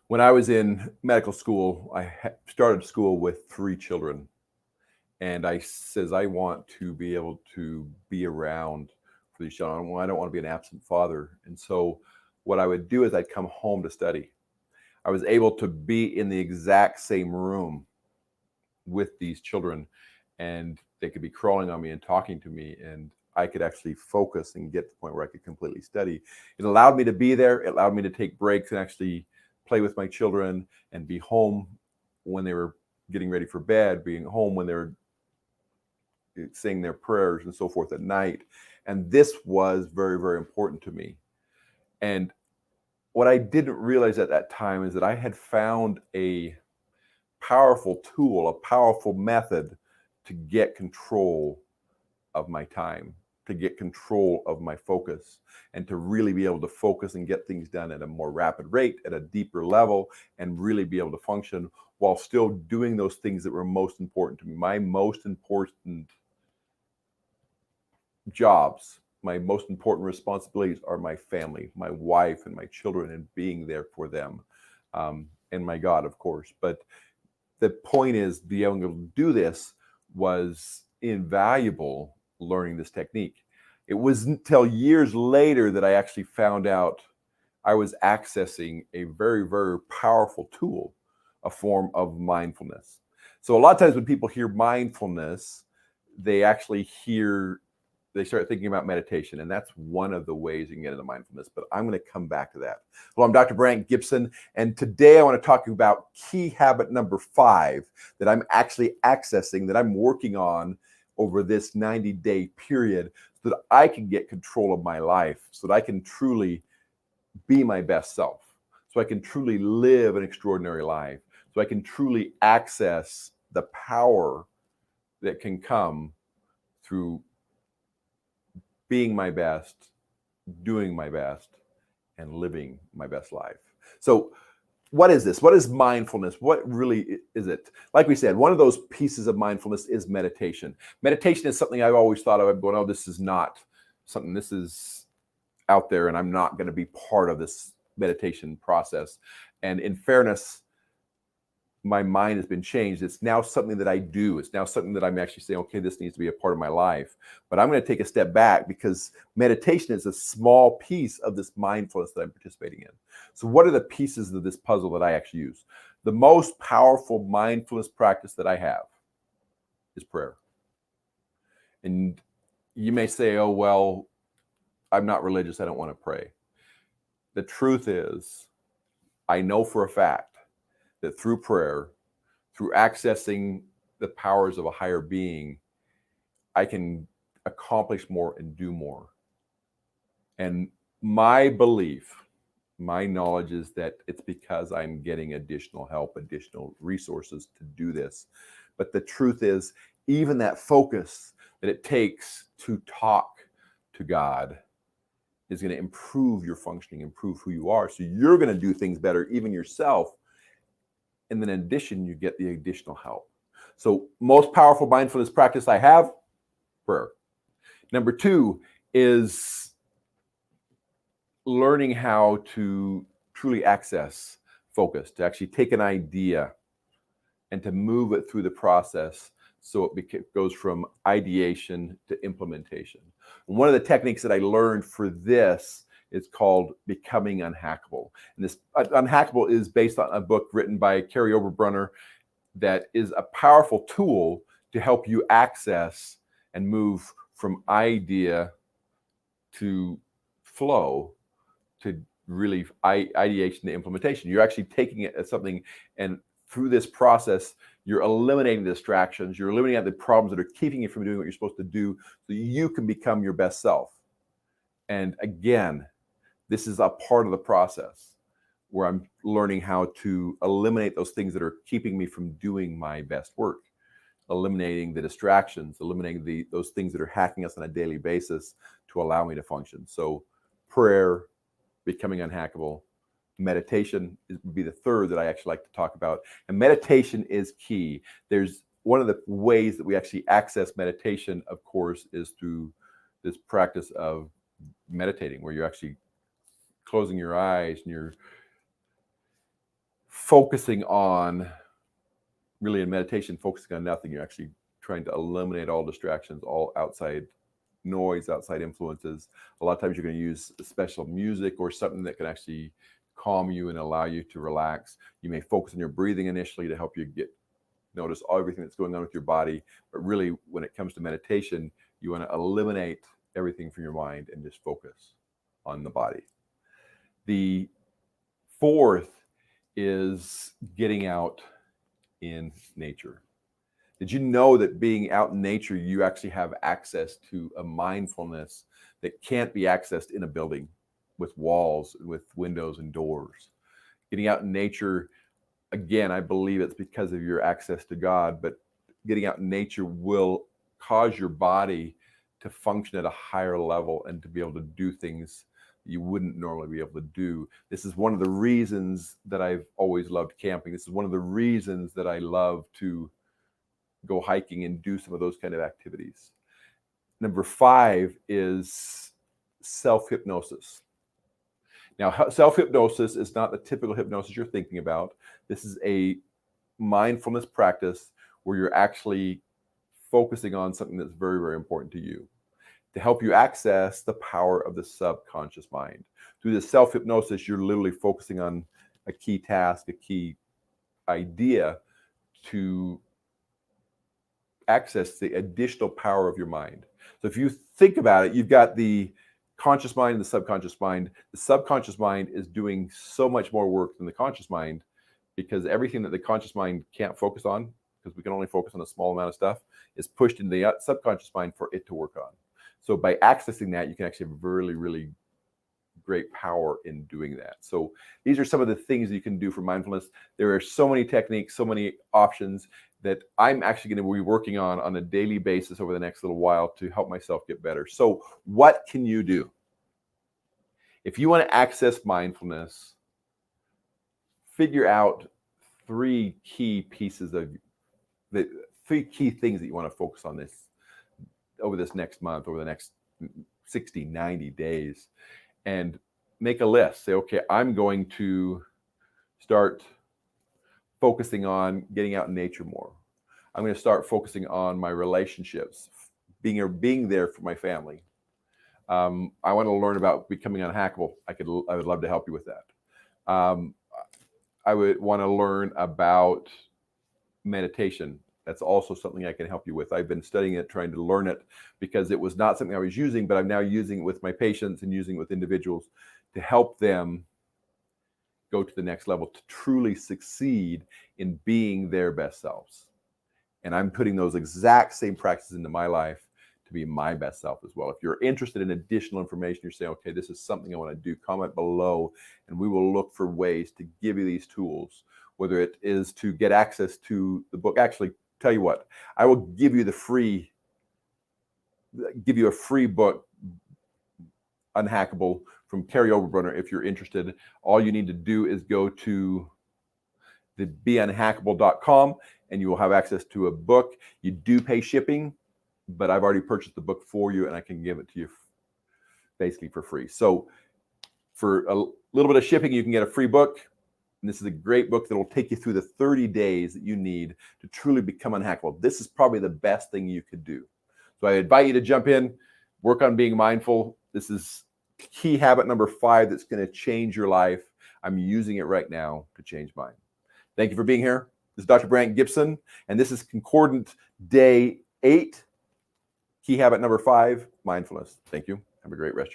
When I was in medical school, I started school with 3 children, and I says I want to be able to be around for these children. I don't want to be an absent father, and so what I would do is I'd come home to study. I was able to be in the exact same room with these children, and they could be crawling on me and talking to me, and I could actually focus and get to the point where I could completely study. It allowed me to be there. It allowed me to take breaks and actually play with my children and be home when they were getting ready for bed, being home when they were saying their prayers and so forth at night. And this was very, very important to me. And what I didn't realize at that time is that I had found a powerful tool, a powerful method to get control of my time, to get control of my focus, and to really be able to focus and get things done at a more rapid rate, at a deeper level, and really be able to function while still doing those things that were most important to me. My most important jobs, my most important responsibilities are my family, my wife, and my children, and being there for them, and my God, of course. But the point is, being able to do this was invaluable learning this technique. It was until years later that I actually found out I was accessing a very, very powerful tool, a form of mindfulness. So a lot of times when people hear mindfulness, they actually they start thinking about meditation, and that's one of the ways you can get into mindfulness, but I'm going to come back to that. Well, I'm Dr. Brant Gibson, and today I want to talk about key habit number 5 that I'm actually accessing, that I'm working on over this 90-day period so that I can get control of my life, so that I can truly be my best self, so I can truly live an extraordinary life, so I can truly access the power that can come through being my best, doing my best, and living my best life. So, what is this? What is mindfulness? What really is it? Like we said, one of those pieces of mindfulness is meditation. Meditation is something I've always thought of going, oh, this is not something, this is out there, and I'm not going to be part of this meditation process. And in fairness, my mind has been changed. It's now something that I do. It's now something that I'm actually saying, okay, this needs to be a part of my life. But I'm going to take a step back because meditation is a small piece of this mindfulness that I'm participating in. So what are the pieces of this puzzle that I actually use? The most powerful mindfulness practice that I have is prayer. And you may say, oh, well, I'm not religious. I don't want to pray. The truth is, I know for a fact that through prayer, through accessing the powers of a higher being, I can accomplish more and do more. And my belief, my knowledge is that it's because I'm getting additional help, additional resources to do this. But the truth is, even that focus that it takes to talk to God is going to improve your functioning, improve who you are. So you're going to do things better, even yourself. And then in addition, you get the additional help. So most powerful mindfulness practice I have, prayer. Number 2 is learning how to truly access focus, to actually take an idea and to move it through the process so it goes from ideation to implementation. And one of the techniques that I learned for this is called becoming unhackable. And this unhackable is based on a book written by Carrie Overbrunner that is a powerful tool to help you access and move from idea to flow to really ideation to implementation. You're actually taking it as something, and through this process, you're eliminating the distractions, you're eliminating the problems that are keeping you from doing what you're supposed to do so you can become your best self. And again, this is a part of the process where I'm learning how to eliminate those things that are keeping me from doing my best work, eliminating the distractions, eliminating those things that are hacking us on a daily basis to allow me to function. So prayer, becoming unhackable, meditation would be the third that I actually like to talk about. And meditation is key. There's one of the ways that we actually access meditation, of course, is through this practice of meditating, where you're actually closing your eyes and you're focusing on, really in meditation, focusing on nothing. You're actually trying to eliminate all distractions, all outside noise, outside influences. A lot of times you're going to use special music or something that can actually calm you and allow you to relax. You may focus on your breathing initially to help you notice everything that's going on with your body. But really, when it comes to meditation, you want to eliminate everything from your mind and just focus on the body. The fourth is getting out in nature. Did you know that being out in nature, you actually have access to a mindfulness that can't be accessed in a building with walls, with windows and doors? Getting out in nature, again, I believe it's because of your access to God, but getting out in nature will cause your body to function at a higher level and to be able to do things you wouldn't normally be able to do. This is one of the reasons that I've always loved camping. This is one of the reasons that I love to go hiking and do some of those kind of activities. Number 5 is self-hypnosis. Now, self-hypnosis is not the typical hypnosis you're thinking about. This is a mindfulness practice where you're actually focusing on something that's very, very important to you, to help you access the power of the subconscious mind. Through the self-hypnosis, you're literally focusing on a key task, a key idea to access the additional power of your mind. So if you think about it, you've got the conscious mind and the subconscious mind. The subconscious mind is doing so much more work than the conscious mind, because everything that the conscious mind can't focus on, because we can only focus on a small amount of stuff, is pushed into the subconscious mind for it to work on. So by accessing that, you can actually have really, really great power in doing that. So these are some of the things that you can do for mindfulness. There are so many techniques, so many options that I'm actually going to be working on a daily basis over the next little while to help myself get better. So what can you do? If you want to access mindfulness, figure out 3 key pieces of the 3 key things that you want to focus on this over this next month, over the next 60, 90 days, and make a list. Say, okay, I'm going to start focusing on getting out in nature more. I'm going to start focusing on my relationships, being there for my family. I want to learn about becoming unhackable. I would love to help you with that. I would want to learn about meditation. That's also something I can help you with. I've been studying it, trying to learn it, because it was not something I was using, but I'm now using it with my patients and using it with individuals to help them go to the next level, to truly succeed in being their best selves. And I'm putting those exact same practices into my life to be my best self as well. If you're interested in additional information, you're saying, okay, this is something I want to do, comment below, and we will look for ways to give you these tools, whether it is to get access to the book. Actually, tell you what, I will give you a free book, Unhackable, from Carrie Oberbrunner. If you're interested, all you need to do is go to the beunhackable.com and you will have access to a book. You do pay shipping, but I've already purchased the book for you and I can give it to you basically for free. So for a little bit of shipping, you can get a free book. And this is a great book that will take you through the 30 days that you need to truly become unhackable. This is probably the best thing you could do. So I invite you to jump in, work on being mindful. This is key habit number 5 that's going to change your life. I'm using it right now to change mine. Thank you for being here. This is Dr. Brant Gibson, and this is Concordant Day 8, key habit number 5, mindfulness. Thank you. Have a great rest of your day.